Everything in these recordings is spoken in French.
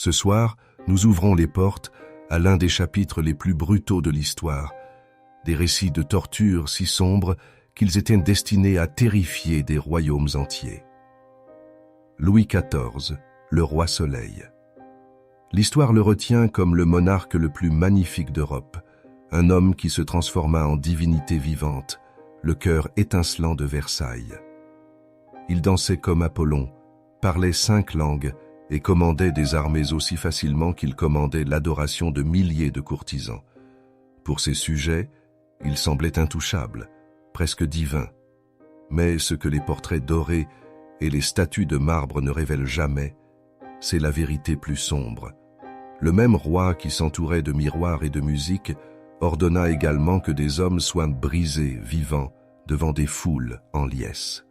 Ce soir, nous ouvrons les portes à l'un des chapitres les plus brutaux de l'histoire, des récits de torture si sombres qu'ils étaient destinés à terrifier des royaumes entiers. Louis XIV, le roi Soleil. L'histoire le retient comme le monarque le plus magnifique d'Europe, un homme qui se transforma en divinité vivante, le cœur étincelant de Versailles. Il dansait comme Apollon, parlait 5 langues et commandait des armées aussi facilement qu'il commandait l'adoration de milliers de courtisans. Pour ses sujets, il semblait intouchable, presque divin. Mais ce que les portraits dorés et les statues de marbre ne révèlent jamais, c'est la vérité plus sombre. Le même roi qui s'entourait de miroirs et de musique ordonna également que des hommes soient brisés, vivants, devant des foules en liesse.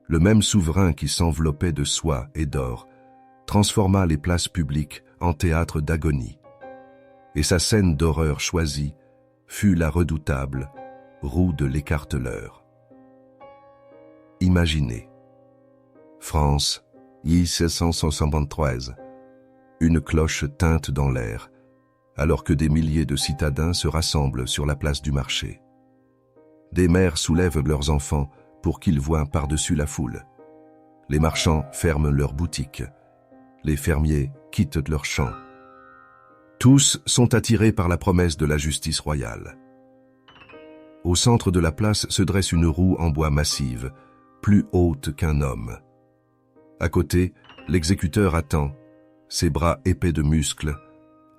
Le même souverain qui s'enveloppait de soie et d'or transforma les places publiques en théâtre d'agonie. Et sa scène d'horreur choisie fut la redoutable roue de l'écarteleur. Imaginez. France, 1773. Une cloche tinte dans l'air, alors que des milliers de citadins se rassemblent sur la place du marché. Des mères soulèvent leurs enfants pour qu'ils voient par-dessus la foule. Les marchands ferment leurs boutiques. Les fermiers quittent leurs champs. Tous sont attirés par la promesse de la justice royale. Au centre de la place se dresse une roue en bois massive, plus haute qu'un homme. À côté, l'exécuteur attend, ses bras épais de muscles,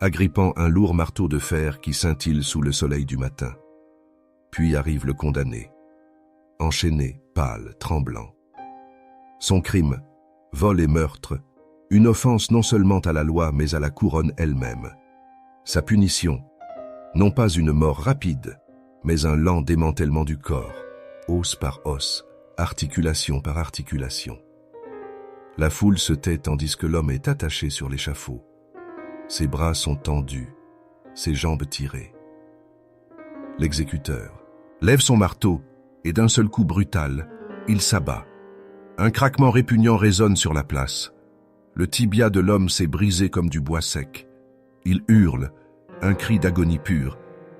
agrippant un lourd marteau de fer qui scintille sous le soleil du matin. Puis arrive le condamné, enchaîné, pâle, tremblant. Son crime, vol et meurtre, une offense non seulement à la loi mais à la couronne elle-même. Sa punition, non pas une mort rapide, mais un lent démantèlement du corps, os par os, articulation par articulation. La foule se tait tandis que l'homme est attaché sur l'échafaud. Ses bras sont tendus, ses jambes tirées. L'exécuteur lève son marteau et d'un seul coup brutal, il s'abat. Un craquement répugnant résonne sur la place. Le tibia de l'homme s'est brisé comme du bois sec. Il hurle, un cri d'agonie pure,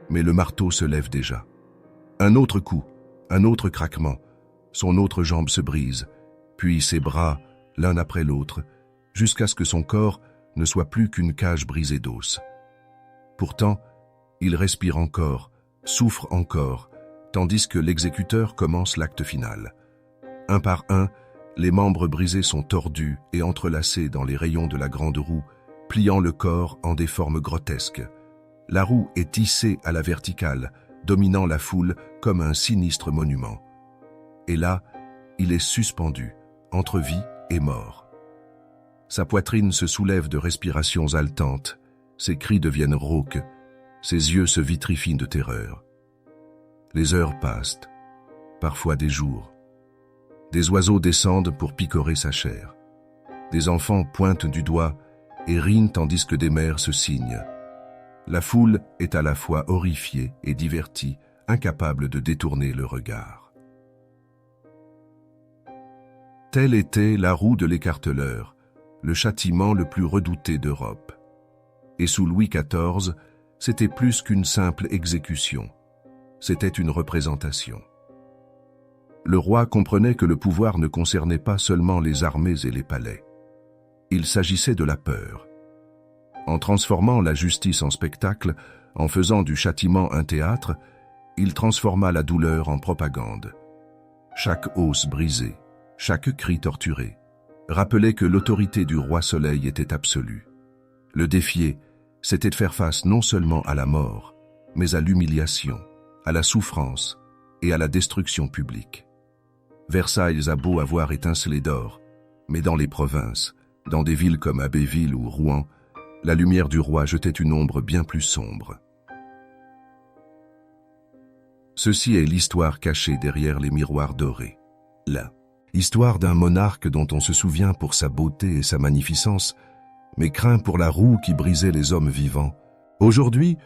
mais le marteau se lève déjà. Un autre coup, un autre craquement, son autre jambe se brise, puis ses bras, l'un après l'autre, jusqu'à ce que son corps ne soit plus qu'une cage brisée d'os. Pourtant, il respire encore, souffre encore, tandis que l'exécuteur commence l'acte final. Un par un, les membres brisés sont tordus et entrelacés dans les rayons de la grande roue, pliant le corps en des formes grotesques. La roue est tissée à la verticale, dominant la foule comme un sinistre monument. Et là, il est suspendu, entre vie et mort. Sa poitrine se soulève de respirations haletantes, ses cris deviennent rauques, ses yeux se vitrifient de terreur. Les heures passent, parfois des jours. Des oiseaux descendent pour picorer sa chair. Des enfants pointent du doigt et rient tandis que des mères se signent. La foule est à la fois horrifiée et divertie, incapable de détourner le regard. Telle était la roue de l'écarteleur, le châtiment le plus redouté d'Europe. Et sous Louis XIV, c'était plus qu'une simple exécution. C'était une représentation. Le roi comprenait que le pouvoir ne concernait pas seulement les armées et les palais. Il s'agissait de la peur. En transformant la justice en spectacle, en faisant du châtiment un théâtre, il transforma la douleur en propagande. Chaque os brisé, chaque cri torturé, rappelait que l'autorité du roi Soleil était absolue. Le défier, c'était de faire face non seulement à la mort, mais à l'humiliation, à la souffrance et à la destruction publique. Versailles a beau avoir étincelé d'or, mais dans les provinces, dans des villes comme Abbeville ou Rouen, la lumière du roi jetait une ombre bien plus sombre. Ceci est l'histoire cachée derrière les miroirs dorés. Là, histoire d'un monarque dont on se souvient pour sa beauté et sa magnificence, mais craint pour la roue qui brisait les hommes vivants. Aujourd'hui,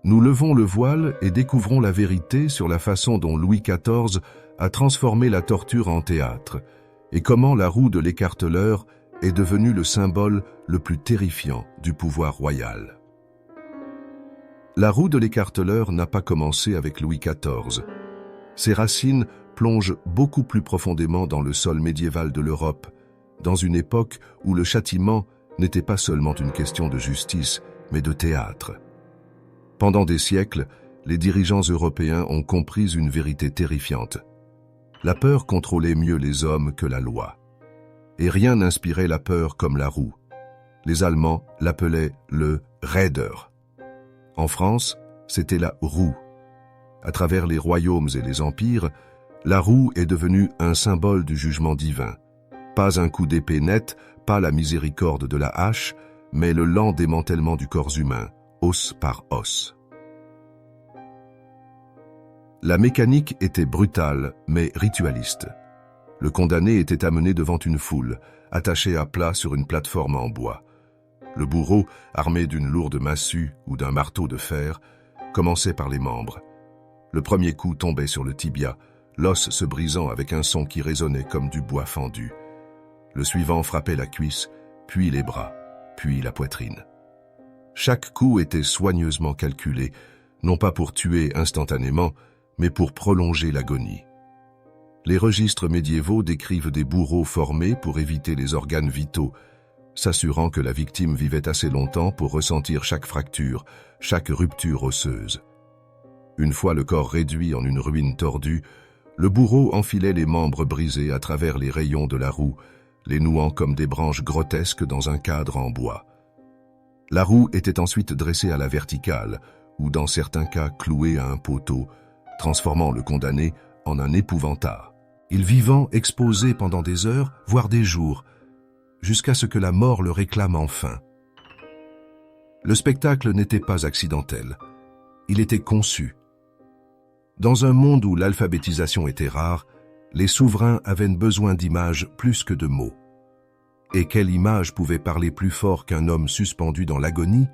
nous levons le voile et découvrons la vérité sur la façon dont Louis XIV a transformé la torture en théâtre, et comment la roue de l'écarteleur est devenue le symbole le plus terrifiant du pouvoir royal. La roue de l'écarteleur n'a pas commencé avec Louis XIV. Ses racines plongent beaucoup plus profondément dans le sol médiéval de l'Europe, dans une époque où le châtiment n'était pas seulement une question de justice, mais de théâtre. Pendant des siècles, les dirigeants européens ont compris une vérité terrifiante. La peur contrôlait mieux les hommes que la loi. Et rien n'inspirait la peur comme la roue. Les Allemands l'appelaient le Raider. En France, c'était la roue. À travers les royaumes et les empires, la roue est devenue un symbole du jugement divin. Pas un coup d'épée net, pas la miséricorde de la hache, mais le lent démantèlement du corps humain, os par os. La mécanique était brutale, mais ritualiste. Le condamné était amené devant une foule, attaché à plat sur une plateforme en bois. Le bourreau, armé d'une lourde massue ou d'un marteau de fer, commençait par les membres. Le premier coup tombait sur le tibia, l'os se brisant avec un son qui résonnait comme du bois fendu. Le suivant frappait la cuisse, puis les bras, puis la poitrine. Chaque coup était soigneusement calculé, non pas pour tuer instantanément, mais pour prolonger l'agonie. Les registres médiévaux décrivent des bourreaux formés pour éviter les organes vitaux, s'assurant que la victime vivait assez longtemps pour ressentir chaque fracture, chaque rupture osseuse. Une fois le corps réduit en une ruine tordue, le bourreau enfilait les membres brisés à travers les rayons de la roue, les nouant comme des branches grotesques dans un cadre en bois. La roue était ensuite dressée à la verticale, ou dans certains cas clouée à un poteau, transformant le condamné en un épouvantat. Il vivant exposé pendant des heures, voire des jours, jusqu'à ce que la mort le réclame enfin. Le spectacle n'était pas accidentel, il était conçu. Dans un monde où l'alphabétisation était rare, les souverains avaient besoin d'images plus que de mots. Et quelle image pouvait parler plus fort qu'un homme suspendu dans l'agonie,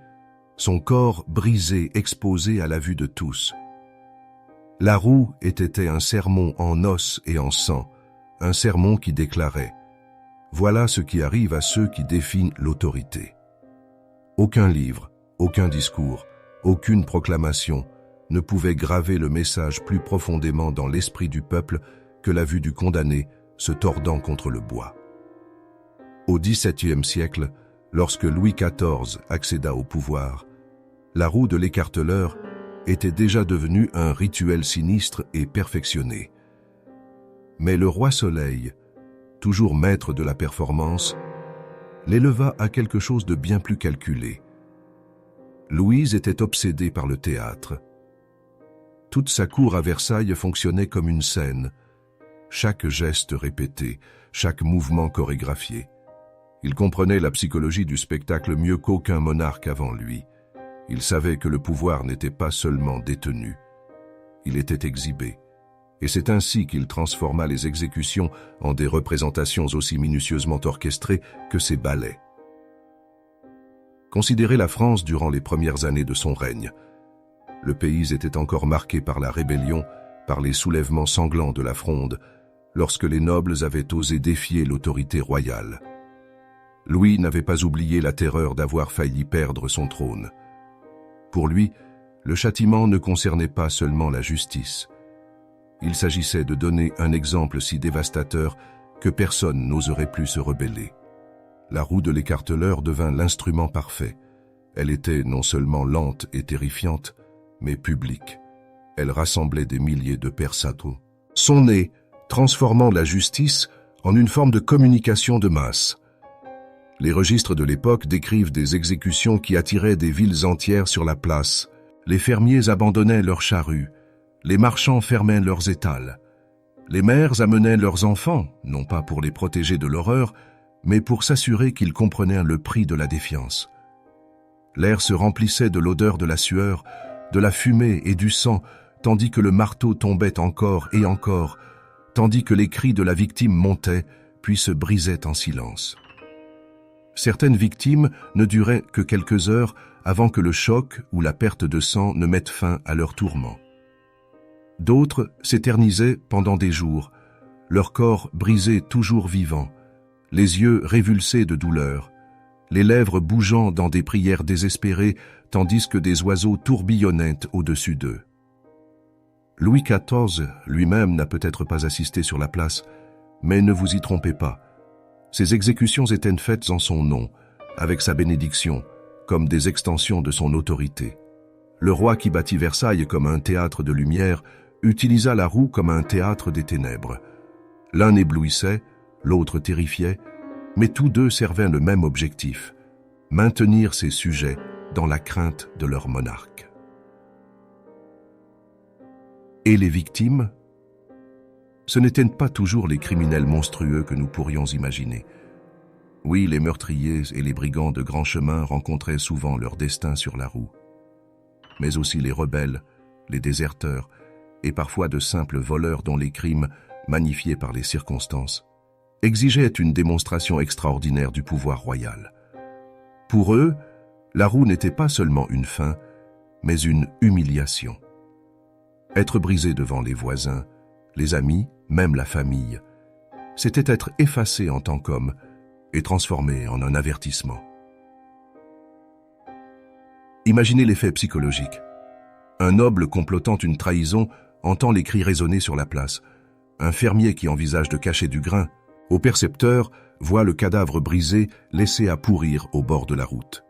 son corps brisé, exposé à la vue de tous? La roue était un sermon en os et en sang, un sermon qui déclarait « Voilà ce qui arrive à ceux qui défient l'autorité ». Aucun livre, aucun discours, aucune proclamation ne pouvait graver le message plus profondément dans l'esprit du peuple que la vue du condamné se tordant contre le bois. Au XVIIe siècle, lorsque Louis XIV accéda au pouvoir, la roue de l'écarteleur était déjà devenue un rituel sinistre et perfectionné. Mais le roi Soleil, toujours maître de la performance, l'éleva à quelque chose de bien plus calculé. Louise était obsédée par le théâtre. Toute sa cour à Versailles fonctionnait comme une scène, chaque geste répété, chaque mouvement chorégraphié. Il comprenait la psychologie du spectacle mieux qu'aucun monarque avant lui. Il savait que le pouvoir n'était pas seulement détenu, il était exhibé. Et c'est ainsi qu'il transforma les exécutions en des représentations aussi minutieusement orchestrées que ses ballets. Considérez la France durant les premières années de son règne. Le pays était encore marqué par la rébellion, par les soulèvements sanglants de la Fronde, lorsque les nobles avaient osé défier l'autorité royale. Louis n'avait pas oublié la terreur d'avoir failli perdre son trône. Pour lui, le châtiment ne concernait pas seulement la justice. Il s'agissait de donner un exemple si dévastateur que personne n'oserait plus se rebeller. La roue de l'écarteleur devint l'instrument parfait. Elle était non seulement lente et terrifiante, mais publique. Elle rassemblait des milliers de personnes. Son nez, transformant la justice en une forme de communication de masse. Les registres de l'époque décrivent des exécutions qui attiraient des villes entières sur la place. Les fermiers abandonnaient leurs charrues. Les marchands fermaient leurs étals. Les mères amenaient leurs enfants, non pas pour les protéger de l'horreur, mais pour s'assurer qu'ils comprenaient le prix de la défiance. L'air se remplissait de l'odeur de la sueur, de la fumée et du sang, tandis que le marteau tombait encore et encore, tandis que les cris de la victime montaient, puis se brisaient en silence. Certaines victimes ne duraient que quelques heures avant que le choc ou la perte de sang ne mette fin à leur tourment. D'autres s'éternisaient pendant des jours, leur corps brisé toujours vivant, les yeux révulsés de douleur, les lèvres bougeant dans des prières désespérées, tandis que des oiseaux tourbillonnaient au-dessus d'eux. Louis XIV lui-même n'a peut-être pas assisté sur la place, mais ne vous y trompez pas. Ces exécutions étaient faites en son nom, avec sa bénédiction, comme des extensions de son autorité. Le roi qui bâtit Versailles comme un théâtre de lumière utilisa la roue comme un théâtre des ténèbres. L'un éblouissait, l'autre terrifiait, mais tous deux servaient le même objectif, maintenir ses sujets dans la crainte de leur monarque. Et les victimes? Ce n'étaient pas toujours les criminels monstrueux que nous pourrions imaginer. Oui, les meurtriers et les brigands de grand chemin rencontraient souvent leur destin sur la roue. Mais aussi les rebelles, les déserteurs, et parfois de simples voleurs dont les crimes, magnifiés par les circonstances, exigeaient une démonstration extraordinaire du pouvoir royal. Pour eux, la roue n'était pas seulement une fin, mais une humiliation. Être brisé devant les voisins, les amis, même la famille, c'était être effacé en tant qu'homme et transformé en un avertissement. Imaginez l'effet psychologique. Un noble complotant une trahison entend les cris résonner sur la place. Un fermier qui envisage de cacher du grain au percepteur voit le cadavre brisé laissé à pourrir au bord de la route.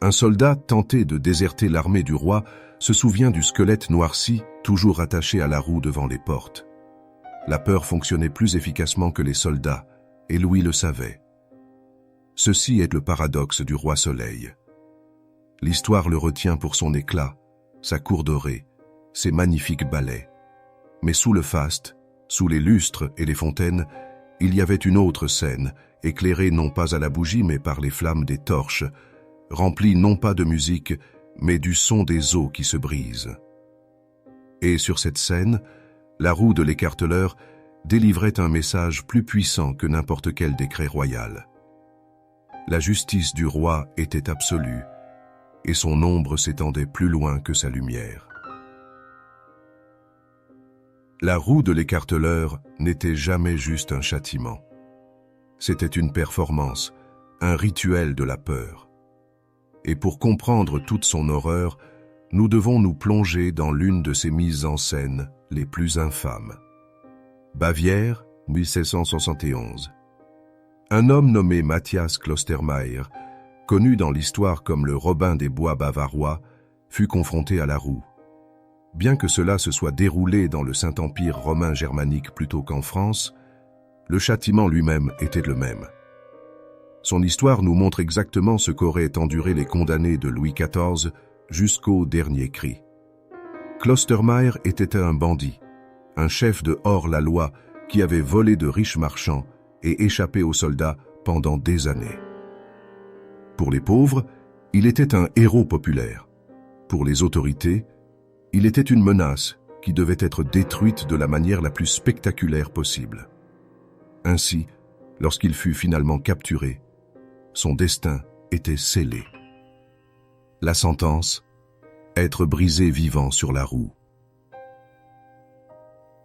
Un soldat tenté de déserter l'armée du roi se souvient du squelette noirci toujours attaché à la roue devant les portes. La peur fonctionnait plus efficacement que les soldats, et Louis le savait. Ceci est le paradoxe du roi Soleil. L'histoire le retient pour son éclat, sa cour dorée, ses magnifiques ballets. Mais sous le faste, sous les lustres et les fontaines, il y avait une autre scène, éclairée non pas à la bougie mais par les flammes des torches, remplie non pas de musique, mais du son des eaux qui se brisent. Et sur cette scène, la roue de l'écarteleur délivrait un message plus puissant que n'importe quel décret royal. La justice du roi était absolue, et son ombre s'étendait plus loin que sa lumière. La roue de l'écarteleur n'était jamais juste un châtiment. C'était une performance, un rituel de la peur. Et pour comprendre toute son horreur, nous devons nous plonger dans l'une de ses mises en scène les plus infâmes. Bavière, 1771. Un homme nommé Matthias Klostermeier, connu dans l'histoire comme le Robin des Bois bavarois, fut confronté à la roue. Bien que cela se soit déroulé dans le Saint-Empire romain germanique plutôt qu'en France, le châtiment lui-même était le même. Son histoire nous montre exactement ce qu'auraient enduré les condamnés de Louis XIV jusqu'au dernier cri. Klostermeier était un bandit, un chef de hors-la-loi qui avait volé de riches marchands et échappé aux soldats pendant des années. Pour les pauvres, il était un héros populaire. Pour les autorités, il était une menace qui devait être détruite de la manière la plus spectaculaire possible. Ainsi, lorsqu'il fut finalement capturé, son destin était scellé. La sentence, être brisé vivant sur la roue.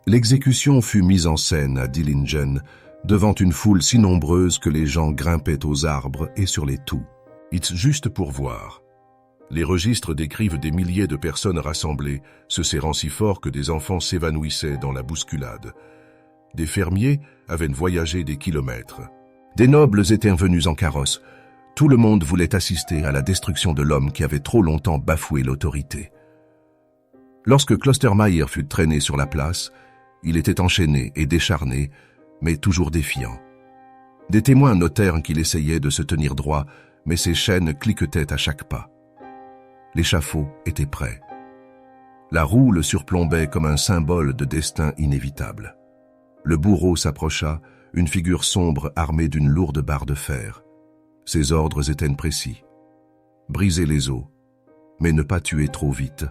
L'exécution fut mise en scène à Dillingen, devant une foule si nombreuse que les gens grimpaient aux arbres et sur les toux. It's juste pour voir. Les registres décrivent des milliers de personnes rassemblées, se serrant si fort que des enfants s'évanouissaient dans la bousculade. Des fermiers avaient voyagé des kilomètres. Des nobles étaient venus en carrosse. Tout le monde voulait assister à la destruction de l'homme qui avait trop longtemps bafoué l'autorité. Lorsque Klostermeier fut traîné sur la place, il était enchaîné et décharné, mais toujours défiant. Des témoins notèrent qu'il essayait de se tenir droit, mais ses chaînes cliquetaient à chaque pas. L'échafaud était prêt. La roue le surplombait comme un symbole de destin inévitable. Le bourreau s'approcha, une figure sombre armée d'une lourde barre de fer. Ses ordres étaient précis. Briser les os, mais ne pas tuer trop vite.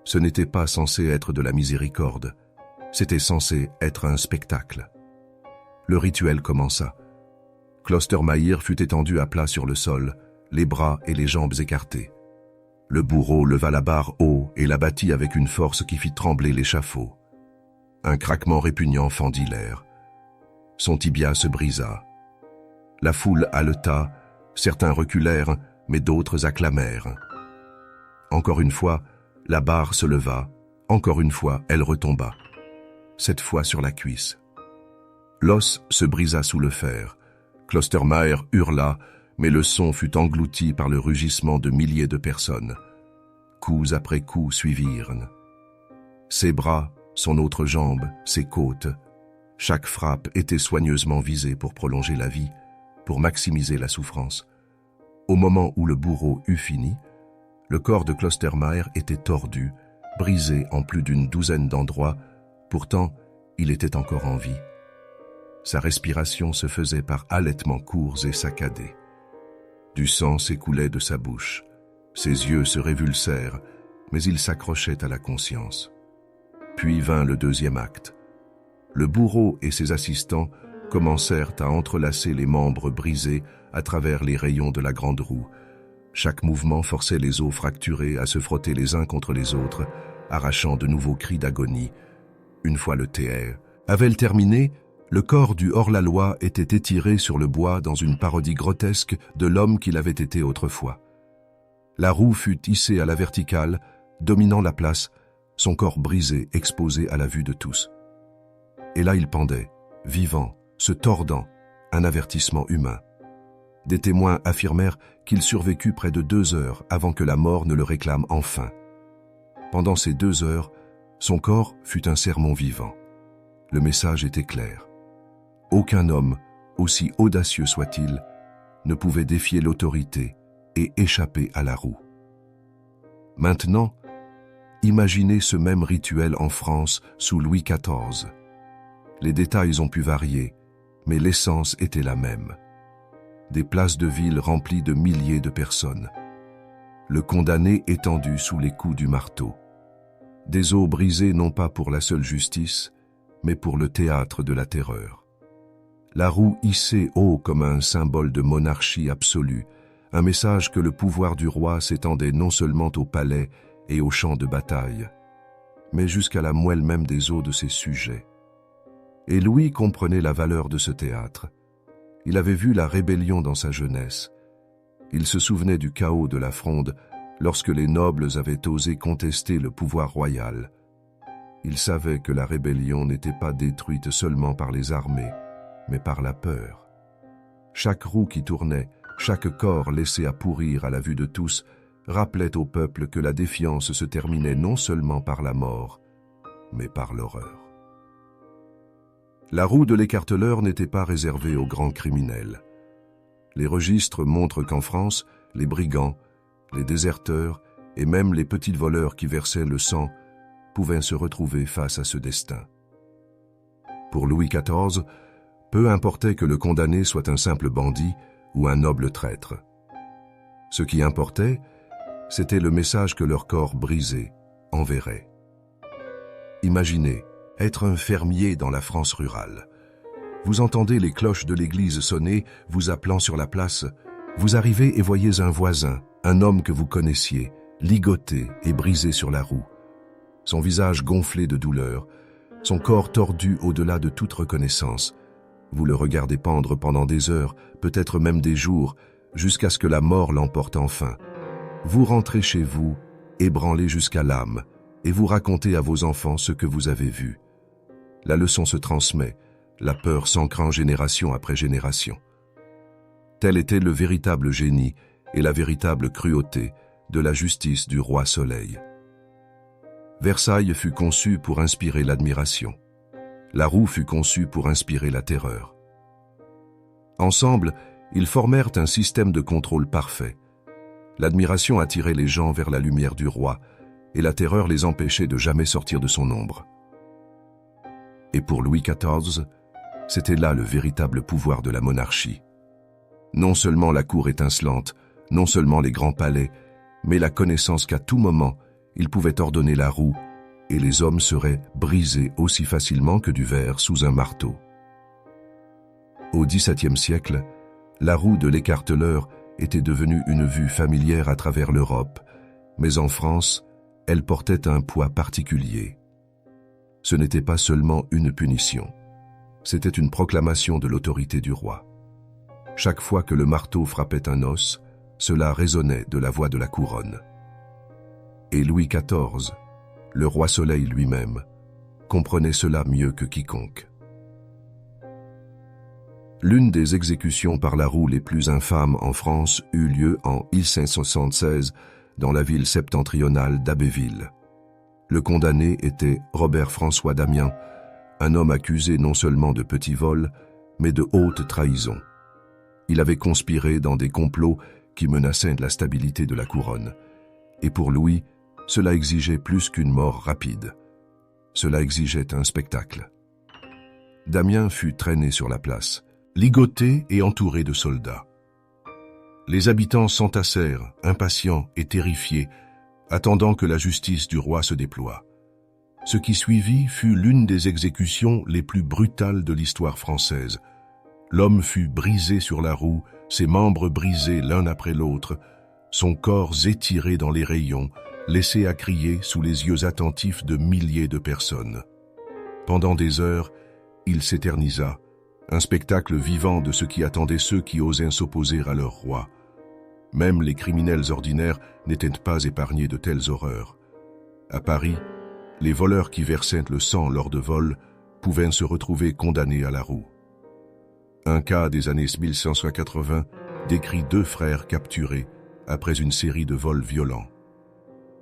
Ce n'était pas censé être de la miséricorde, c'était censé être un spectacle. Le rituel commença. Klostermeier fut étendu à plat sur le sol, les bras et les jambes écartés. Le bourreau leva la barre haut et la battit avec une force qui fit trembler l'échafaud. Un craquement répugnant fendit l'air. Son tibia se brisa. La foule haleta, Certains reculèrent, mais d'autres acclamèrent. Encore une fois, la barre se leva. Encore une fois, elle retomba. Cette fois sur la cuisse. L'os se brisa sous le fer. Klostermaer hurla, mais le son fut englouti par le rugissement de milliers de personnes. Coups après coups suivirent. Ses bras, son autre jambe, ses côtes. Chaque frappe était soigneusement visée pour prolonger la vie, pour maximiser la souffrance. Au moment où le bourreau eut fini, le corps de Klostermaer était tordu, brisé en plus d'une douzaine d'endroits, pourtant il était encore en vie. Sa respiration se faisait par halètements courts et saccadés. Du sang s'écoulait de sa bouche. Ses yeux se révulsèrent, mais il s'accrochait à la conscience. Puis vint le deuxième acte. Le bourreau et ses assistants commencèrent à entrelacer les membres brisés à travers les rayons de la grande roue. Chaque mouvement forçait les os fracturés à se frotter les uns contre les autres, arrachant de nouveaux cris d'agonie. Une fois le TR avait terminé, le corps du hors-la-loi était étiré sur le bois dans une parodie grotesque de l'homme qu'il avait été autrefois. La roue fut hissée à la verticale, dominant la place, son corps brisé, exposé à la vue de tous. Et là il pendait, vivant, se tordant, un avertissement humain. Des témoins affirmèrent qu'il survécut près de 2 heures avant que la mort ne le réclame enfin. Pendant ces 2 heures, son corps fut un sermon vivant. Le message était clair. Aucun homme, aussi audacieux soit-il, ne pouvait défier l'autorité et échapper à la roue. Maintenant, imaginez ce même rituel en France sous Louis XIV. Les détails ont pu varier, mais l'essence était la même. Des places de ville remplies de milliers de personnes. Le condamné étendu sous les coups du marteau. Des os brisés non pas pour la seule justice, mais pour le théâtre de la terreur. La roue hissée haut comme un symbole de monarchie absolue, un message que le pouvoir du roi s'étendait non seulement au palais et aux champs de bataille, mais jusqu'à la moelle même des os de ses sujets. Et Louis comprenait la valeur de ce théâtre. Il avait vu la rébellion dans sa jeunesse. Il se souvenait du chaos de la Fronde lorsque les nobles avaient osé contester le pouvoir royal. Il savait que la rébellion n'était pas détruite seulement par les armées, mais par la peur. Chaque roue qui tournait, chaque corps laissé à pourrir à la vue de tous, rappelait au peuple que la défiance se terminait non seulement par la mort, mais par l'horreur. La roue de l'écarteleur n'était pas réservée aux grands criminels. Les registres montrent qu'en France, les brigands, les déserteurs et même les petits voleurs qui versaient le sang pouvaient se retrouver face à ce destin. Pour Louis XIV, peu importait que le condamné soit un simple bandit ou un noble traître. Ce qui importait, c'était le message que leur corps brisé enverrait. Imaginez être un fermier dans la France rurale. Vous entendez les cloches de l'église sonner, vous appelant sur la place. Vous arrivez et voyez un voisin, un homme que vous connaissiez, ligoté et brisé sur la roue. Son visage gonflé de douleur, son corps tordu au-delà de toute reconnaissance. Vous le regardez pendre pendant des heures, peut-être même des jours, jusqu'à ce que la mort l'emporte enfin. Vous rentrez chez vous, ébranlé jusqu'à l'âme, et vous racontez à vos enfants ce que vous avez vu. La leçon se transmet, la peur s'ancre génération après génération. Tel était le véritable génie et la véritable cruauté de la justice du roi Soleil. Versailles fut conçu pour inspirer l'admiration. La roue fut conçue pour inspirer la terreur. Ensemble, ils formèrent un système de contrôle parfait. L'admiration attirait les gens vers la lumière du roi, et la terreur les empêchait de jamais sortir de son ombre. Et pour Louis XIV, c'était là le véritable pouvoir de la monarchie. Non seulement la cour étincelante, non seulement les grands palais, mais la connaissance qu'à tout moment, il pouvait ordonner la roue, et les hommes seraient brisés aussi facilement que du verre sous un marteau. Au XVIIe siècle, la roue de l'écarteleur était devenue une vue familière à travers l'Europe, mais en France, elle portait un poids particulier. Ce n'était pas seulement une punition, c'était une proclamation de l'autorité du roi. Chaque fois que le marteau frappait un os, cela résonnait de la voix de la couronne. Et Louis XIV, le roi Soleil lui-même, comprenait cela mieux que quiconque. L'une des exécutions par la roue les plus infâmes en France eut lieu en 1576 dans la ville septentrionale d'Abbeville. Le condamné était Robert-François Damiens, un homme accusé non seulement de petit vol, mais de haute trahison. Il avait conspiré dans des complots qui menaçaient la stabilité de la couronne. Et pour Louis, cela exigeait plus qu'une mort rapide. Cela exigeait un spectacle. Damiens fut traîné sur la place, ligoté et entouré de soldats. Les habitants s'entassèrent, impatients et terrifiés, attendant que la justice du roi se déploie. Ce qui suivit fut l'une des exécutions les plus brutales de l'histoire française. L'homme fut brisé sur la roue, ses membres brisés l'un après l'autre, son corps étiré dans les rayons, laissé à crier sous les yeux attentifs de milliers de personnes. Pendant des heures, il s'éternisa, un spectacle vivant de ce qui attendait ceux qui osaient s'opposer à leur roi. Même les criminels ordinaires n'étaient pas épargnés de telles horreurs. À Paris, les voleurs qui versaient le sang lors de vols pouvaient se retrouver condamnés à la roue. Un cas des années 1580 décrit 2 frères capturés après une série de vols violents.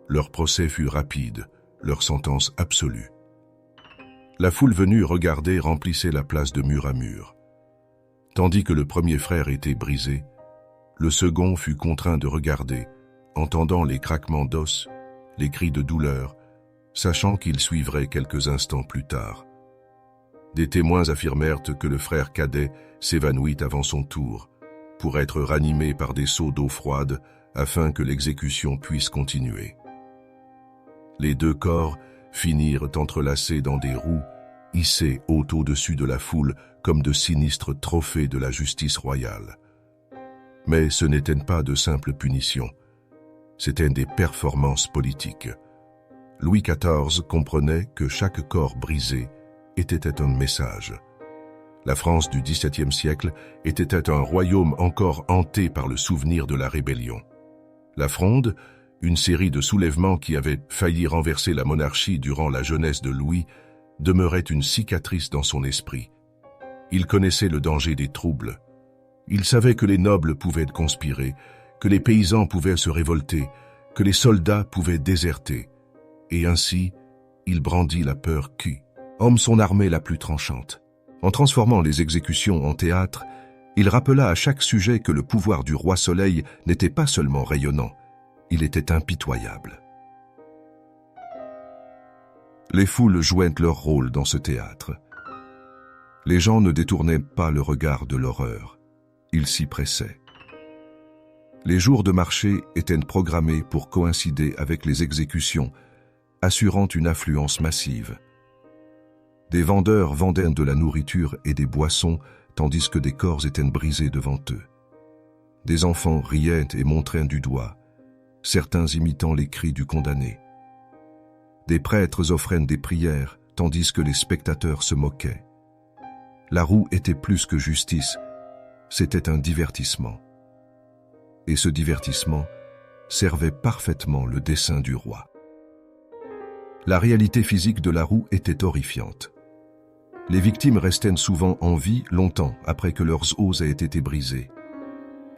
Leur procès fut rapide, leur sentence absolue. La foule venue regarder remplissait la place de mur à mur. Tandis que le premier frère était brisé, le second fut contraint de regarder, entendant les craquements d'os, les cris de douleur, sachant qu'il suivrait quelques instants plus tard. Des témoins affirmèrent que le frère cadet s'évanouit avant son tour, pour être ranimé par des seaux d'eau froide afin que l'exécution puisse continuer. Les 2 corps finirent entrelacés dans des roues, hissés haut au-dessus de la foule comme de sinistres trophées de la justice royale. Mais ce n'étaient pas de simples punitions, c'étaient des performances politiques. Louis XIV comprenait que chaque corps brisé était un message. La France du XVIIe siècle était un royaume encore hanté par le souvenir de la rébellion. La Fronde, une série de soulèvements qui avaient failli renverser la monarchie durant la jeunesse de Louis, demeurait une cicatrice dans son esprit. Il connaissait le danger des troubles. Il savait que les nobles pouvaient conspirer, que les paysans pouvaient se révolter, que les soldats pouvaient déserter. Et ainsi, il brandit la peur qui homme son armée la plus tranchante. En transformant les exécutions en théâtre, il rappela à chaque sujet que le pouvoir du roi Soleil n'était pas seulement rayonnant, il était impitoyable. Les foules jouaient leur rôle dans ce théâtre. Les gens ne détournaient pas le regard de l'horreur, ils s'y pressaient. Les jours de marché étaient programmés pour coïncider avec les exécutions, assurant une affluence massive. Des vendeurs vendaient de la nourriture et des boissons, tandis que des corps étaient brisés devant eux. Des enfants riaient et montraient du doigt, certains imitant les cris du condamné. Des prêtres offraient des prières, tandis que les spectateurs se moquaient. La roue était plus que justice, c'était un divertissement. Et ce divertissement servait parfaitement le dessein du roi. La réalité physique de la roue était horrifiante. Les victimes restaient souvent en vie longtemps après que leurs os aient été brisés.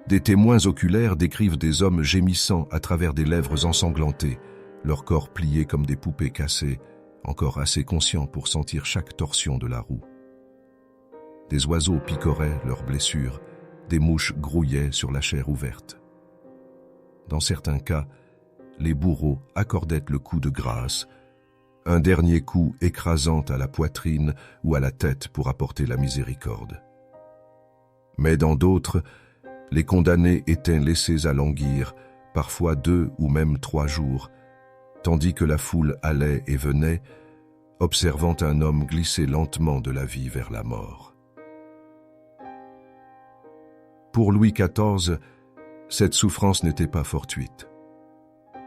Des témoins oculaires décrivent des hommes gémissant à travers des lèvres ensanglantées, leurs corps pliés comme des poupées cassées, encore assez conscients pour sentir chaque torsion de la roue. Des oiseaux picoraient leurs blessures, des mouches grouillaient sur la chair ouverte. Dans certains cas, les bourreaux accordaient le coup de grâce, un dernier coup écrasant à la poitrine ou à la tête pour apporter la miséricorde. Mais dans d'autres, les condamnés étaient laissés à languir, parfois 2 ou même 3 jours, tandis que la foule allait et venait, observant un homme glisser lentement de la vie vers la mort. Pour Louis XIV, cette souffrance n'était pas fortuite.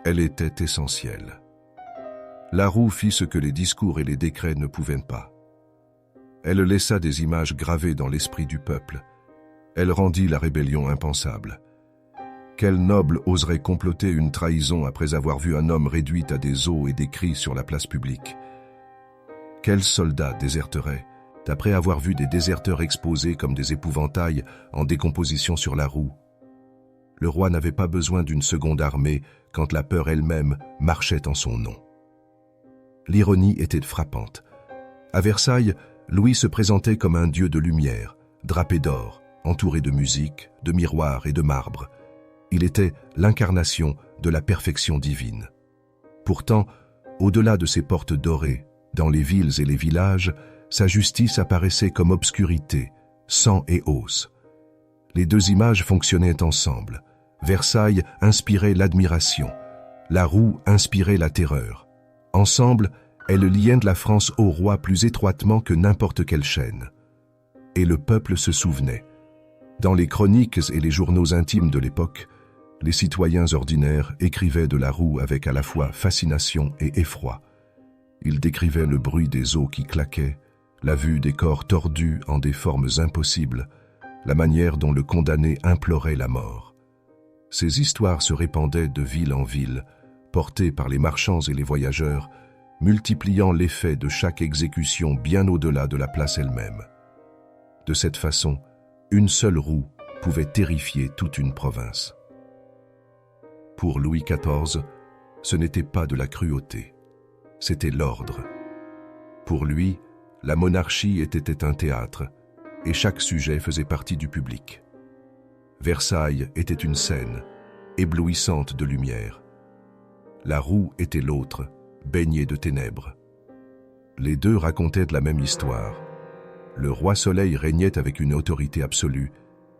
Elle était essentielle. La roue fit ce que les discours et les décrets ne pouvaient pas. Elle laissa des images gravées dans l'esprit du peuple, Elle rendit la rébellion impensable. Quel noble oserait comploter une trahison après avoir vu un homme réduit à des os et des cris sur la place publique? Quel soldat déserterait après avoir vu des déserteurs exposés comme des épouvantails en décomposition sur la roue? Le roi n'avait pas besoin d'une seconde armée quand la peur elle-même marchait en son nom. L'ironie était frappante. À Versailles, Louis se présentait comme un dieu de lumière, drapé d'or, entouré de musique, de miroirs et de marbre. Il était l'incarnation de la perfection divine. Pourtant, au-delà de ces portes dorées, dans les villes et les villages, sa justice apparaissait comme obscurité, sang et os. Les deux images fonctionnaient ensemble. Versailles inspirait l'admiration. La roue inspirait la terreur. Ensemble, elles liaient la France au roi plus étroitement que n'importe quelle chaîne. Et le peuple se souvenait. Dans les chroniques et les journaux intimes de l'époque, les citoyens ordinaires écrivaient de la roue avec à la fois fascination et effroi. Ils décrivaient le bruit des os qui claquaient, la vue des corps tordus en des formes impossibles, la manière dont le condamné implorait la mort. Ces histoires se répandaient de ville en ville, portées par les marchands et les voyageurs, multipliant l'effet de chaque exécution bien au-delà de la place elle-même. De cette façon, une seule roue pouvait terrifier toute une province. Pour Louis XIV, ce n'était pas de la cruauté, c'était l'ordre. Pour lui, la monarchie était un théâtre, et chaque sujet faisait partie du public. Versailles était une scène, éblouissante de lumière. La roue était l'autre, baignée de ténèbres. Les deux racontaient de la même histoire. Le roi Soleil régnait avec une autorité absolue,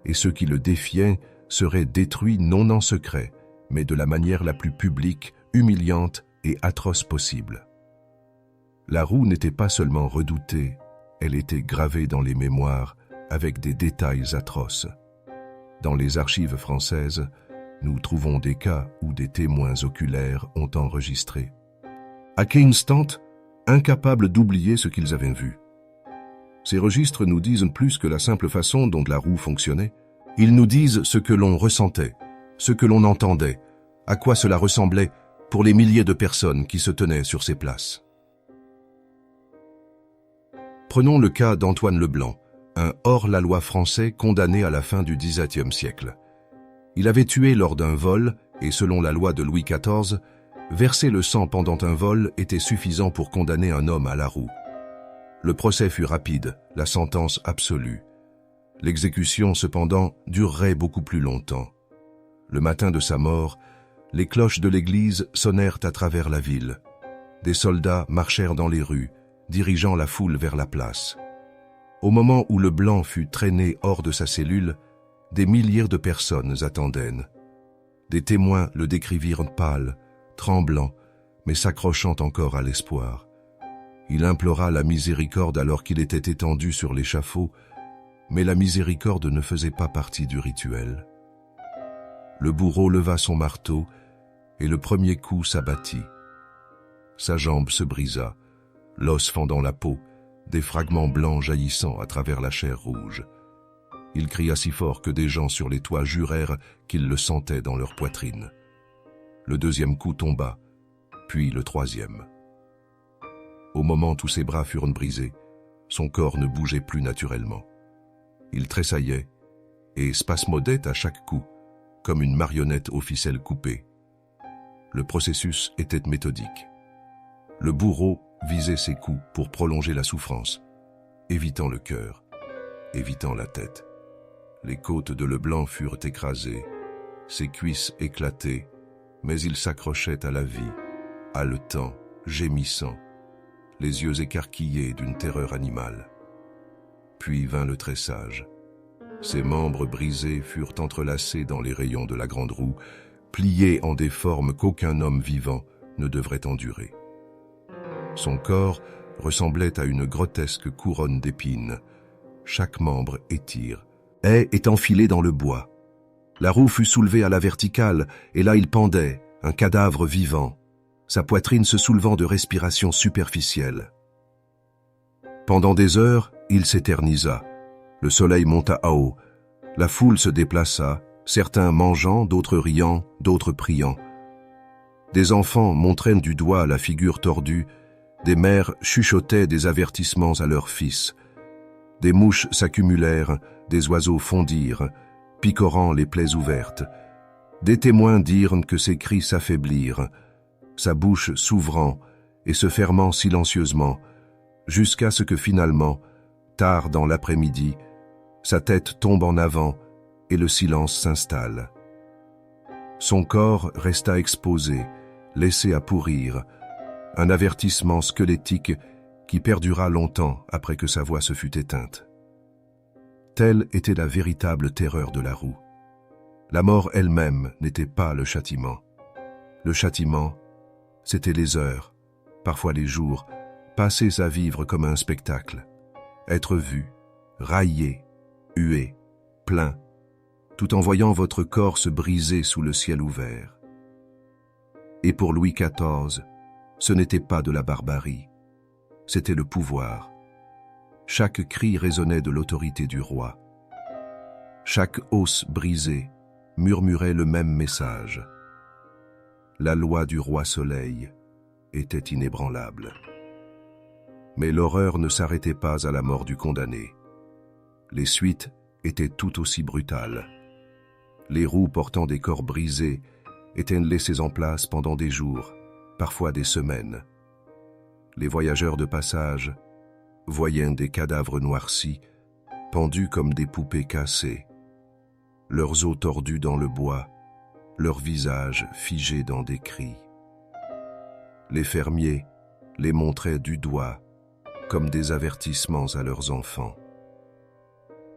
et ceux qui le défiaient seraient détruits non en secret, mais de la manière la plus publique, humiliante et atroce possible. La roue n'était pas seulement redoutée, elle était gravée dans les mémoires avec des détails atroces. Dans les archives françaises, nous trouvons des cas où des témoins oculaires ont enregistré. À quel instant, incapables d'oublier ce qu'ils avaient vu. Ces registres nous disent plus que la simple façon dont la roue fonctionnait. Ils nous disent ce que l'on ressentait, ce que l'on entendait, à quoi cela ressemblait pour les milliers de personnes qui se tenaient sur ces places. Prenons le cas d'Antoine Leblanc, un hors-la-loi français condamné à la fin du XVIIe siècle. Il avait tué lors d'un vol et, selon la loi de Louis XIV, verser le sang pendant un vol était suffisant pour condamner un homme à la roue. Le procès fut rapide, la sentence absolue. L'exécution, cependant, durerait beaucoup plus longtemps. Le matin de sa mort, les cloches de l'église sonnèrent à travers la ville. Des soldats marchèrent dans les rues, dirigeant la foule vers la place. Au moment où le blanc fut traîné hors de sa cellule, des milliers de personnes attendaient. Des témoins le décrivirent pâle, tremblant, mais s'accrochant encore à l'espoir. Il implora la miséricorde alors qu'il était étendu sur l'échafaud, mais la miséricorde ne faisait pas partie du rituel. Le bourreau leva son marteau et le premier coup s'abattit. Sa jambe se brisa, l'os fendant la peau, des fragments blancs jaillissant à travers la chair rouge. Il cria si fort que des gens sur les toits jurèrent qu'ils le sentaient dans leur poitrine. Le deuxième coup tomba, puis le troisième. Au moment où ses bras furent brisés, son corps ne bougeait plus naturellement. Il tressaillait et spasmodait à chaque coup, comme une marionnette aux ficelles coupées. Le processus était méthodique. Le bourreau visait ses coups pour prolonger la souffrance, évitant le cœur, évitant la tête. Les côtes de Leblanc furent écrasées, ses cuisses éclatées, mais il s'accrochait à la vie, haletant, gémissant, les yeux écarquillés d'une terreur animale. Puis vint le tressage. Ses membres brisés furent entrelacés dans les rayons de la grande roue, pliés en des formes qu'aucun homme vivant ne devrait endurer. Son corps ressemblait à une grotesque couronne d'épines. Chaque membre étire, est enfilé dans le bois. La roue fut soulevée à la verticale, et là il pendait, un cadavre vivant, sa poitrine se soulevant de respiration superficielle. Pendant des heures, il s'éternisa. Le soleil monta à haut. La foule se déplaça, certains mangeant, d'autres riant, d'autres priant. Des enfants montraient du doigt la figure tordue, des mères chuchotaient des avertissements à leurs fils. Des mouches s'accumulèrent, des oiseaux fondirent, picorant les plaies ouvertes. Des témoins dirent que ses cris s'affaiblirent, sa bouche s'ouvrant et se fermant silencieusement, jusqu'à ce que finalement, tard dans l'après-midi, sa tête tombe en avant et le silence s'installe. Son corps resta exposé, laissé à pourrir, un avertissement squelettique qui perdura longtemps après que sa voix se fût éteinte. Telle était la véritable terreur de la roue. La mort elle-même n'était pas le châtiment. Le châtiment, c'était les heures, parfois les jours, passés à vivre comme un spectacle, être vu, raillé, hué, plaint, tout en voyant votre corps se briser sous le ciel ouvert. Et pour Louis XIV, ce n'était pas de la barbarie, c'était le pouvoir. Chaque cri résonnait de l'autorité du roi. Chaque os brisé murmurait le même message. La loi du roi Soleil était inébranlable. Mais l'horreur ne s'arrêtait pas à la mort du condamné. Les suites étaient tout aussi brutales. Les roues portant des corps brisés étaient laissées en place pendant des jours, parfois des semaines. Les voyageurs de passage voyaient des cadavres noircis, pendus comme des poupées cassées, leurs os tordus dans le bois, leurs visages figés dans des cris. Les fermiers les montraient du doigt comme des avertissements à leurs enfants.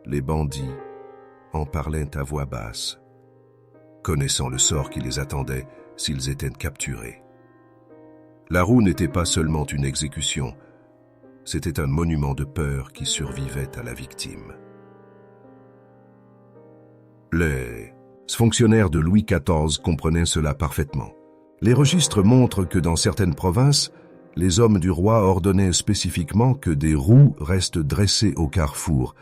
Les bandits en parlaient à voix basse, connaissant le sort qui les attendait s'ils étaient capturés. La roue n'était pas seulement une exécution, c'était un monument de peur qui survivait à la victime. Les fonctionnaires de Louis XIV comprenaient cela parfaitement. Les registres montrent que dans certaines provinces, les hommes du roi ordonnaient spécifiquement que des roues restent dressées au carrefour,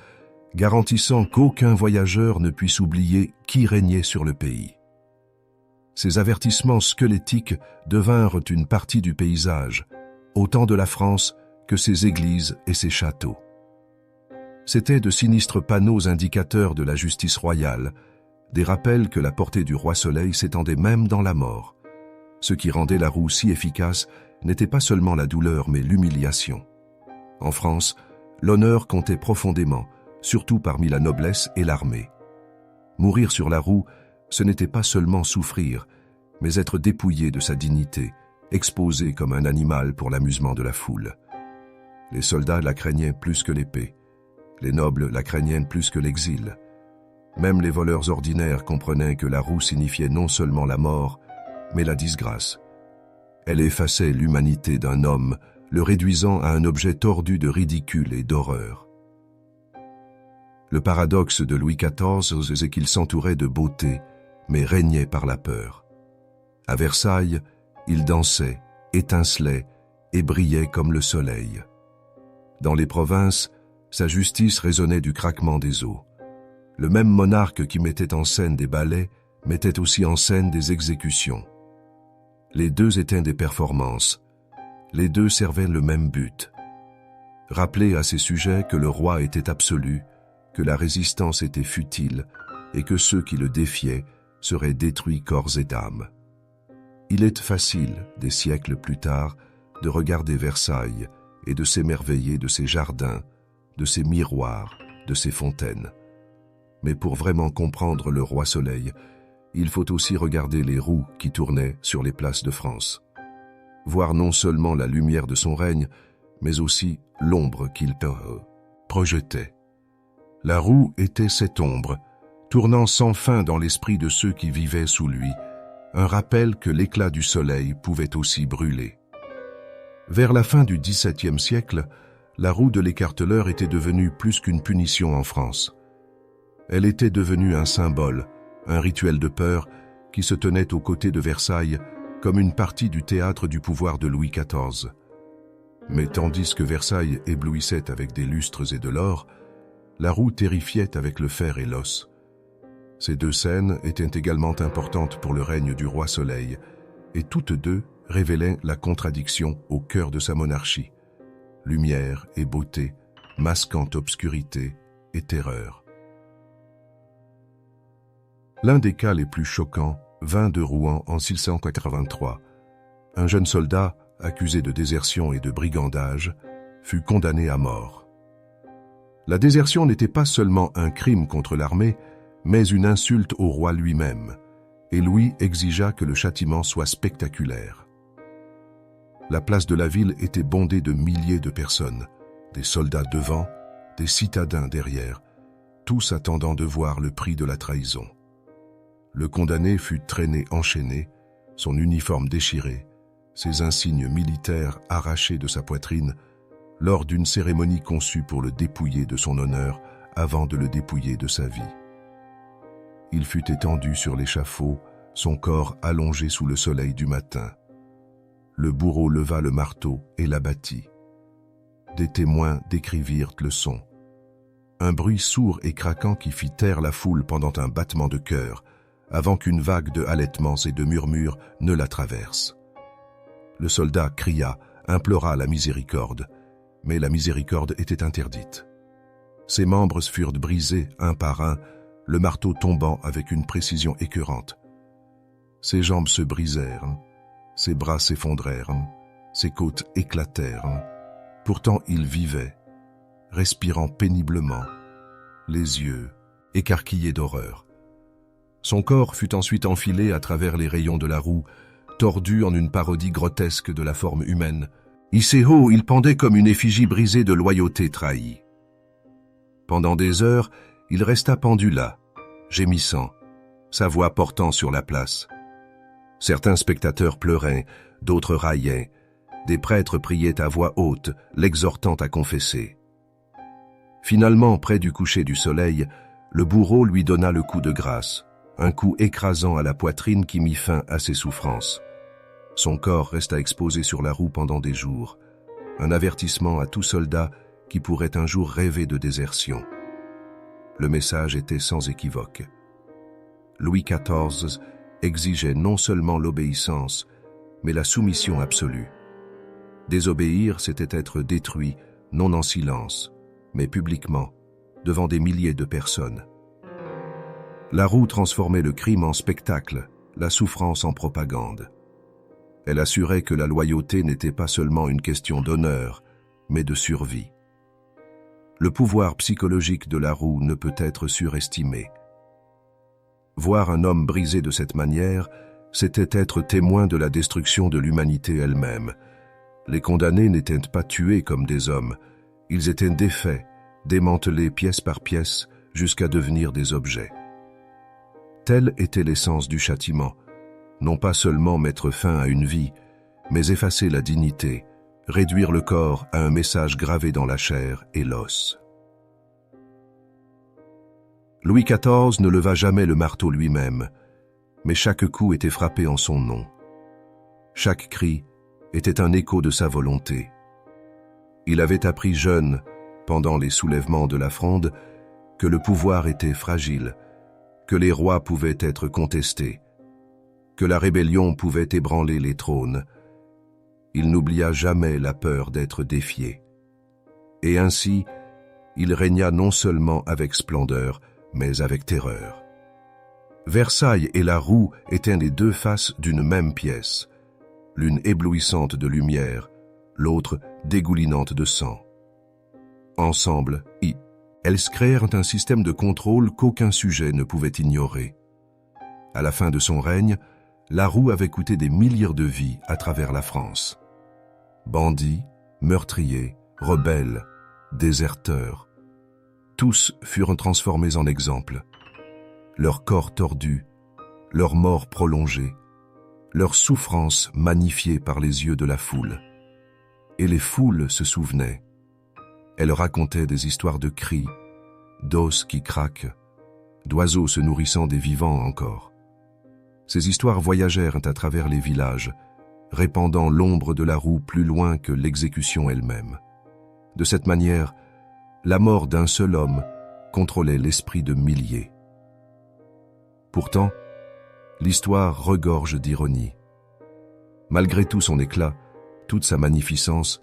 garantissant qu'aucun voyageur ne puisse oublier qui régnait sur le pays. Ces avertissements squelettiques devinrent une partie du paysage, autant de la France que ses églises et ses châteaux. C'étaient de sinistres panneaux indicateurs de la justice royale, des rappels que la portée du roi Soleil s'étendait même dans la mort. Ce qui rendait la roue si efficace n'était pas seulement la douleur mais l'humiliation. En France, l'honneur comptait profondément, surtout parmi la noblesse et l'armée. Mourir sur la roue, ce n'était pas seulement souffrir, mais être dépouillé de sa dignité, exposé comme un animal pour l'amusement de la foule. Les soldats la craignaient plus que l'épée. Les nobles la craignaient plus que l'exil. Même les voleurs ordinaires comprenaient que la roue signifiait non seulement la mort, mais la disgrâce. Elle effaçait l'humanité d'un homme, le réduisant à un objet tordu de ridicule et d'horreur. Le paradoxe de Louis XIV, c'est qu'il s'entourait de beauté, mais régnait par la peur. À Versailles, il dansait, étincelait et brillait comme le soleil. Dans les provinces, sa justice résonnait du craquement des os. Le même monarque qui mettait en scène des ballets mettait aussi en scène des exécutions. Les deux étaient des performances. Les deux servaient le même but. Rappeler à ses sujets que le roi était absolu, que la résistance était futile et que ceux qui le défiaient seraient détruits corps et d'âme. Il est facile, des siècles plus tard, de regarder Versailles et de s'émerveiller de ses jardins, de ses miroirs, de ses fontaines. Mais pour vraiment comprendre le roi Soleil, il faut aussi regarder les roues qui tournaient sur les places de France. Voir non seulement la lumière de son règne, mais aussi l'ombre qu'il projetait. La roue était cette ombre, tournant sans fin dans l'esprit de ceux qui vivaient sous lui, un rappel que l'éclat du soleil pouvait aussi brûler. Vers la fin du XVIIe siècle, la roue de l'écarteleur était devenue plus qu'une punition en France. Elle était devenue un symbole, un rituel de peur qui se tenait aux côtés de Versailles comme une partie du théâtre du pouvoir de Louis XIV. Mais tandis que Versailles éblouissait avec des lustres et de l'or, la roue terrifiait avec le fer et l'os, Ces deux scènes étaient également importantes pour le règne du roi Soleil, et toutes deux révélaient la contradiction au cœur de sa monarchie. Lumière et beauté, masquant obscurité et terreur. L'un des cas les plus choquants vint de Rouen en 1683. Un jeune soldat, accusé de désertion et de brigandage, fut condamné à mort. La désertion n'était pas seulement un crime contre l'armée, mais une insulte au roi lui-même, et Louis exigea que le châtiment soit spectaculaire. La place de la ville était bondée de milliers de personnes, des soldats devant, des citadins derrière, tous attendant de voir le prix de la trahison. Le condamné fut traîné enchaîné, son uniforme déchiré, ses insignes militaires arrachés de sa poitrine, lors d'une cérémonie conçue pour le dépouiller de son honneur avant de le dépouiller de sa vie. Il fut étendu sur l'échafaud, son corps allongé sous le soleil du matin. Le bourreau leva le marteau et l'abattit. Des témoins décrivirent le son. Un bruit sourd et craquant qui fit taire la foule pendant un battement de cœur, avant qu'une vague de halètements et de murmures ne la traverse. Le soldat cria, implora la miséricorde, mais la miséricorde était interdite. Ses membres furent brisés un par un, le marteau tombant avec une précision écœurante. Ses jambes se brisèrent, ses bras s'effondrèrent, ses côtes éclatèrent. Pourtant il vivait, respirant péniblement, les yeux écarquillés d'horreur. Son corps fut ensuite enfilé à travers les rayons de la roue, tordu en une parodie grotesque de la forme humaine. Hissé haut, il pendait comme une effigie brisée de loyauté trahie. Pendant des heures, il resta pendu là, gémissant, sa voix portant sur la place. Certains spectateurs pleuraient, d'autres raillaient. Des prêtres priaient à voix haute, l'exhortant à confesser. Finalement, près du coucher du soleil, le bourreau lui donna le coup de grâce, un coup écrasant à la poitrine qui mit fin à ses souffrances. Son corps resta exposé sur la roue pendant des jours, un avertissement à tout soldat qui pourrait un jour rêver de désertion. Le message était sans équivoque. Louis XIV exigeait non seulement l'obéissance, mais la soumission absolue. Désobéir, c'était être détruit, non en silence, mais publiquement, devant des milliers de personnes. La roue transformait le crime en spectacle, la souffrance en propagande. Elle assurait que la loyauté n'était pas seulement une question d'honneur, mais de survie. Le pouvoir psychologique de la roue ne peut être surestimé. Voir un homme brisé de cette manière, c'était être témoin de la destruction de l'humanité elle-même. Les condamnés n'étaient pas tués comme des hommes, ils étaient défaits, démantelés pièce par pièce jusqu'à devenir des objets. Telle était l'essence du châtiment, non pas seulement mettre fin à une vie, mais effacer la dignité, réduire le corps à un message gravé dans la chair et l'os. Louis XIV ne leva jamais le marteau lui-même, mais chaque coup était frappé en son nom. Chaque cri était un écho de sa volonté. Il avait appris jeune, pendant les soulèvements de la Fronde, que le pouvoir était fragile, que les rois pouvaient être contestés, que la rébellion pouvait ébranler les trônes. Il n'oublia jamais la peur d'être défié. Et ainsi, il régna non seulement avec splendeur, mais avec terreur. Versailles et la roue étaient les deux faces d'une même pièce, l'une éblouissante de lumière, l'autre dégoulinante de sang. Ensemble, elles créèrent un système de contrôle qu'aucun sujet ne pouvait ignorer. À la fin de son règne, la roue avait coûté des milliers de vies à travers la France. Bandits, meurtriers, rebelles, déserteurs, tous furent transformés en exemples. Leurs corps tordus, leurs morts prolongées, leurs souffrances magnifiées par les yeux de la foule. Et les foules se souvenaient. Elles racontaient des histoires de cris, d'os qui craquent, d'oiseaux se nourrissant des vivants encore. Ces histoires voyagèrent à travers les villages, répandant l'ombre de la roue plus loin que l'exécution elle-même. De cette manière, la mort d'un seul homme contrôlait l'esprit de milliers. Pourtant, l'histoire regorge d'ironie. Malgré tout son éclat, toute sa magnificence,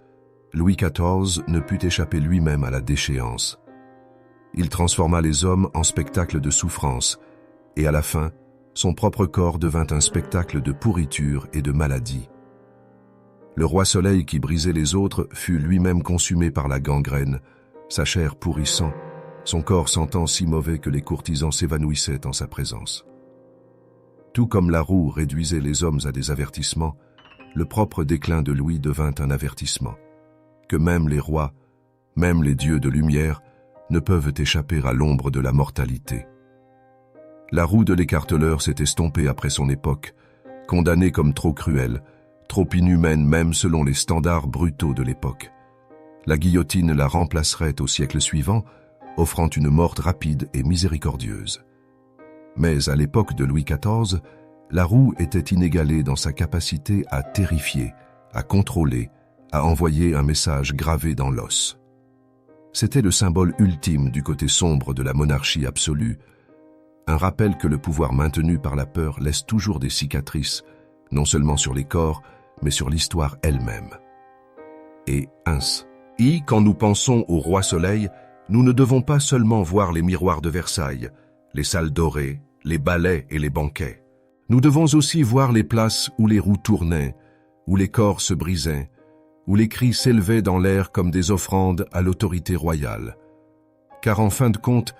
Louis XIV ne put échapper lui-même à la déchéance. Il transforma les hommes en spectacle de souffrance, et à la fin, son propre corps devint un spectacle de pourriture et de maladie. Le roi Soleil qui brisait les autres fut lui-même consumé par la gangrène, sa chair pourrissant, son corps sentant si mauvais que les courtisans s'évanouissaient en sa présence. Tout comme la roue réduisait les hommes à des avertissements, le propre déclin de Louis devint un avertissement, que même les rois, même les dieux de lumière, ne peuvent échapper à l'ombre de la mortalité. La roue de l'écarteleur s'est estompée après son époque, condamnée comme trop cruelle, trop inhumaine même selon les standards brutaux de l'époque. La guillotine la remplacerait au siècle suivant, offrant une mort rapide et miséricordieuse. Mais à l'époque de Louis XIV, la roue était inégalée dans sa capacité à terrifier, à contrôler, à envoyer un message gravé dans l'os. C'était le symbole ultime du côté sombre de la monarchie absolue, un rappel que le pouvoir maintenu par la peur laisse toujours des cicatrices, non seulement sur les corps, mais sur l'histoire elle-même. Et quand nous pensons au roi Soleil, nous ne devons pas seulement voir les miroirs de Versailles, les salles dorées, les ballets et les banquets. Nous devons aussi voir les places où les roues tournaient, où les corps se brisaient, où les cris s'élevaient dans l'air comme des offrandes à l'autorité royale. Car en fin de compte,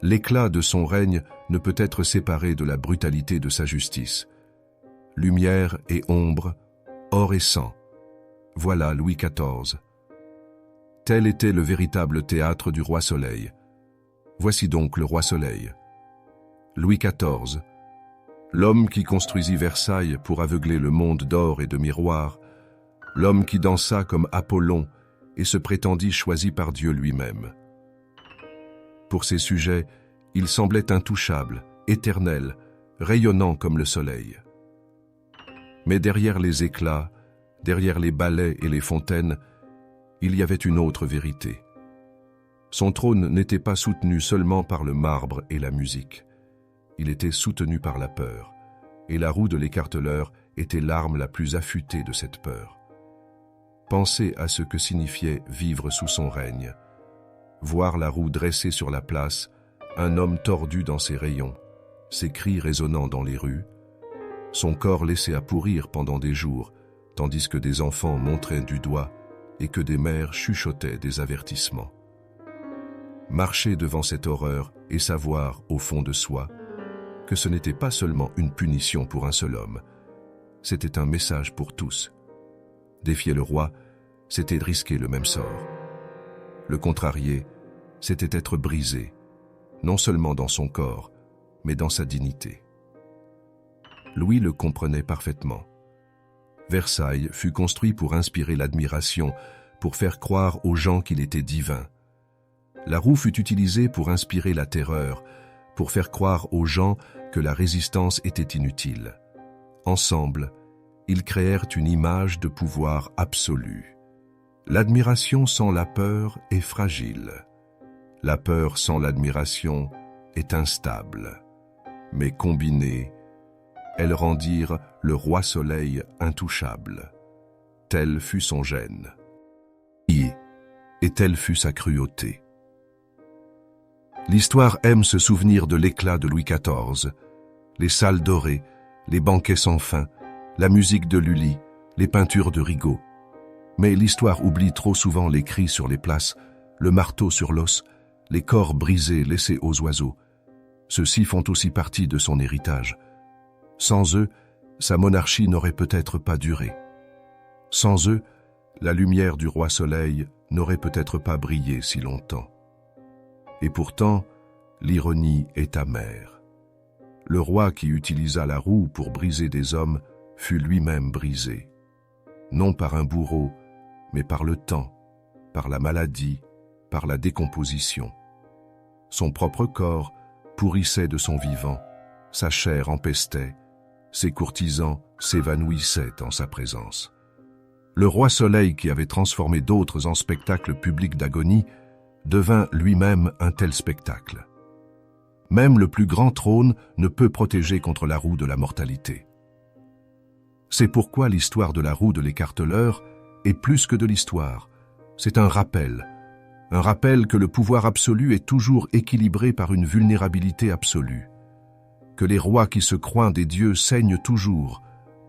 l'éclat de son règne ne peut être séparé de la brutalité de sa justice. Lumière et ombre, or et sang. Voilà Louis XIV. Tel était le véritable théâtre du roi Soleil. Voici donc le roi Soleil. Louis XIV, l'homme qui construisit Versailles pour aveugler le monde d'or et de miroirs, l'homme qui dansa comme Apollon et se prétendit choisi par Dieu lui-même. Pour ses sujets, il semblait intouchable, éternel, rayonnant comme le soleil. Mais derrière les éclats, derrière les ballets et les fontaines, il y avait une autre vérité. Son trône n'était pas soutenu seulement par le marbre et la musique. Il était soutenu par la peur, et la roue de l'écarteleur était l'arme la plus affûtée de cette peur. Pensez à ce que signifiait vivre sous son règne. Voir la roue dressée sur la place, un homme tordu dans ses rayons, ses cris résonnant dans les rues, son corps laissé à pourrir pendant des jours, tandis que des enfants montraient du doigt et que des mères chuchotaient des avertissements. Marcher devant cette horreur et savoir, au fond de soi, que ce n'était pas seulement une punition pour un seul homme, c'était un message pour tous. Défier le roi, c'était risquer le même sort. Le contrarier, c'était être brisé, non seulement dans son corps, mais dans sa dignité. Louis le comprenait parfaitement. Versailles fut construit pour inspirer l'admiration, pour faire croire aux gens qu'il était divin. La roue fut utilisée pour inspirer la terreur, pour faire croire aux gens que la résistance était inutile. Ensemble, ils créèrent une image de pouvoir absolu. L'admiration sans la peur est fragile. La peur sans l'admiration est instable. Mais combinées, elles rendirent le roi Soleil intouchable. Tel fut son gène. Et telle fut sa cruauté. L'histoire aime se souvenir de l'éclat de Louis XIV, les salles dorées, les banquets sans fin, la musique de Lully, les peintures de Rigaud. Mais l'histoire oublie trop souvent les cris sur les places, le marteau sur l'os, les corps brisés laissés aux oiseaux. Ceux-ci font aussi partie de son héritage. Sans eux, sa monarchie n'aurait peut-être pas duré. Sans eux, la lumière du roi Soleil n'aurait peut-être pas brillé si longtemps. Et pourtant, l'ironie est amère. Le roi qui utilisa la roue pour briser des hommes fut lui-même brisé. Non par un bourreau, mais par le temps, par la maladie, par la décomposition. Son propre corps pourrissait de son vivant, sa chair empestait, ses courtisans s'évanouissaient en sa présence. Le roi Soleil, qui avait transformé d'autres en spectacles publics d'agonie, devint lui-même un tel spectacle. Même le plus grand trône ne peut protéger contre la roue de la mortalité. C'est pourquoi l'histoire de la roue de l'écarteleur est plus que de l'histoire. C'est un rappel que le pouvoir absolu est toujours équilibré par une vulnérabilité absolue, que les rois qui se croient des dieux saignent toujours,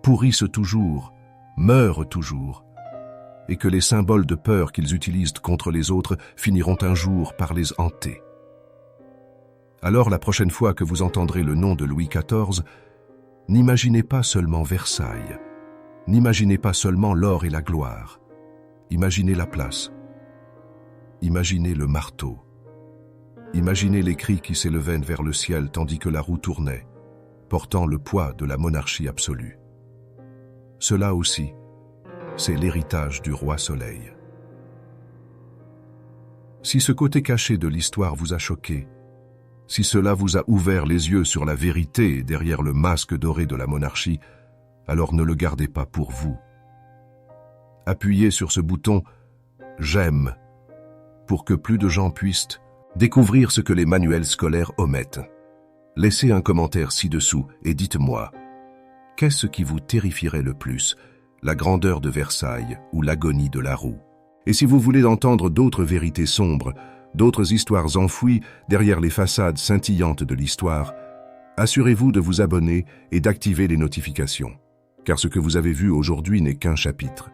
pourrissent toujours, meurent toujours, et que les symboles de peur qu'ils utilisent contre les autres finiront un jour par les hanter. Alors la prochaine fois que vous entendrez le nom de Louis XIV, n'imaginez pas seulement Versailles, n'imaginez pas seulement l'or et la gloire, imaginez la place, imaginez le marteau, imaginez les cris qui s'élevaient vers le ciel tandis que la roue tournait, portant le poids de la monarchie absolue. Cela aussi, c'est l'héritage du roi Soleil. Si ce côté caché de l'histoire vous a choqué, si cela vous a ouvert les yeux sur la vérité derrière le masque doré de la monarchie, alors ne le gardez pas pour vous. Appuyez sur ce bouton « J'aime » pour que plus de gens puissent découvrir ce que les manuels scolaires omettent. Laissez un commentaire ci-dessous et dites-moi, qu'est-ce qui vous terrifierait le plus, la grandeur de Versailles ou l'agonie de la roue? Et si vous voulez entendre d'autres vérités sombres, d'autres histoires enfouies derrière les façades scintillantes de l'histoire, assurez-vous de vous abonner et d'activer les notifications. Car ce que vous avez vu aujourd'hui n'est qu'un chapitre.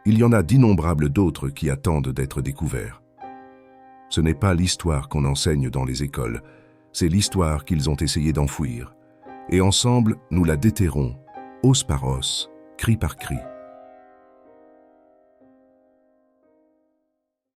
Il y en a d'innombrables d'autres qui attendent d'être découverts. Ce n'est pas l'histoire qu'on enseigne dans les écoles, c'est l'histoire qu'ils ont essayé d'enfouir. Et ensemble, nous la déterrons, os par os, cri par cri.